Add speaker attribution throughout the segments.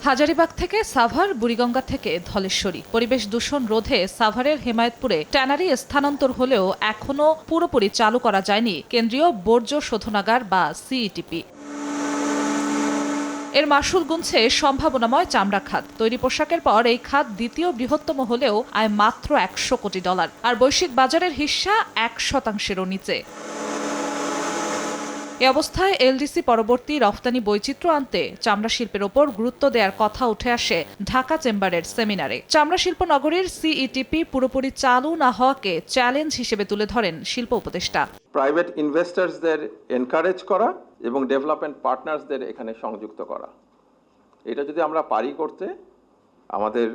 Speaker 1: হাজারীবাগ থেকে সাভার, বুড়িগঙ্গা থেকে ধলেশ্বরী। পরিবেশ দূষণ রোধে সাভারের হেমায়েতপুরে ট্যানারি স্থানান্তর হলেও এখনও পুরোপুরি চালু করা যায়নি কেন্দ্রীয় বর্জ্য শোধনাগার বা সিইটিপি। এর মাসুল গুনছে সম্ভাবনাময় চামড়া খাত। তৈরি পোশাকের পর এই খাত দ্বিতীয় বৃহত্তম হলেও আয় মাত্র $100 কোটি, আর বৈশ্বিক বাজারের হিস্সা 1%-এরও নিচে। এ অবস্থায় এলডিসি পরবর্তী রফতানি বৈচিত্র্য আনতে চামড়া শিল্পের ওপর গুরুত্ব দেওয়ার কথা উঠে আসে ঢাকা চেম্বারের সেমিনারে। চামড়া শিল্প নগরীর সিইটিপি পুরোপুরি চালু না হওয়াকে চ্যালেঞ্জ হিসেবে তুলে ধরেন শিল্প উপদেষ্টা।
Speaker 2: প্রাইভেট ইনভেস্টার্সদের এনকারেজ করা এবং ডেভেলপমেন্ট পার্টনার্সদের এখানে সংযুক্ত করা, এটা যদি আমরা পারি করতে, আমাদের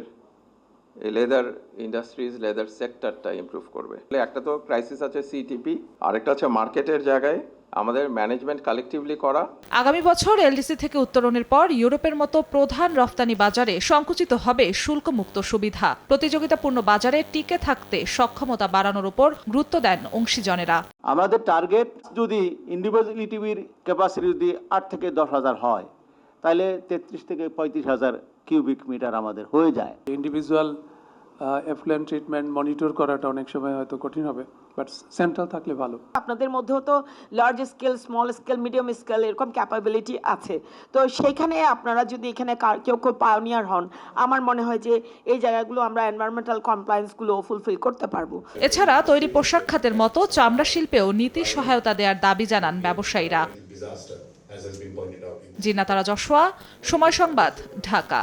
Speaker 2: এই লেদার ইন্ডাস্ট্রিজ, লেদার সেক্টরটা ইমপ্রুভ করবে। একটা তো ক্রাইসিস আছে সিইটিপি, আরেকটা হচ্ছে মার্কেটের জায়গায় আমাদের ম্যানেজমেন্ট কালেক্টিভলি করা।
Speaker 1: আগামী বছর এলডিসি থেকে উত্তরণের পর ইউরোপের মতো প্রধান রফতানি বাজারে সংকুচিত হবে শুল্কমুক্ত সুবিধা। প্রতিযোগিতাপূর্ণ বাজারে টিকে থাকতে সক্ষমতা বাড়ানোর উপর গুরুত্ব দেন অংশীজনেরা।
Speaker 3: আমাদের টার্গেট যদি ইন্ডিভিজুয়াল টিভির ক্যাপাসিটি যদি 8 থেকে 10,000 হয়, তাহলে 33 থেকে 35,000 কিউবিক মিটার আমাদের হয়ে যায়।
Speaker 4: ইন্ডিভিজুয়াল এফ্লুয়েন্ট ট্রিটমেন্ট মনিটর করাটা অনেক সময় হয়তো কঠিন হবে, বাট সেন্ট্রাল থাকলে ভালো।
Speaker 5: আপনাদের মধ্যেও তো large scale, small scale, medium scale এরকম ক্যাপাবিলিটি আছে, তো সেইখানে আপনারা যদি এখানে কেউ পায়োনিয়ার হন, আমার মনে হয় যে এই জায়গাগুলো আমরা এনভায়রনমেন্টাল কমপ্লায়েন্সগুলো ফুলফিল করতে পারবো।
Speaker 1: এছাড়া তৈরি পোশাক খাতের মতো চামড়া শিল্পেও নীতি সহায়তা দেওয়ার দাবি জানান ব্যবসায়ীরা। জিনাতারা জশোয়া, সময় সংবাদ, ঢাকা।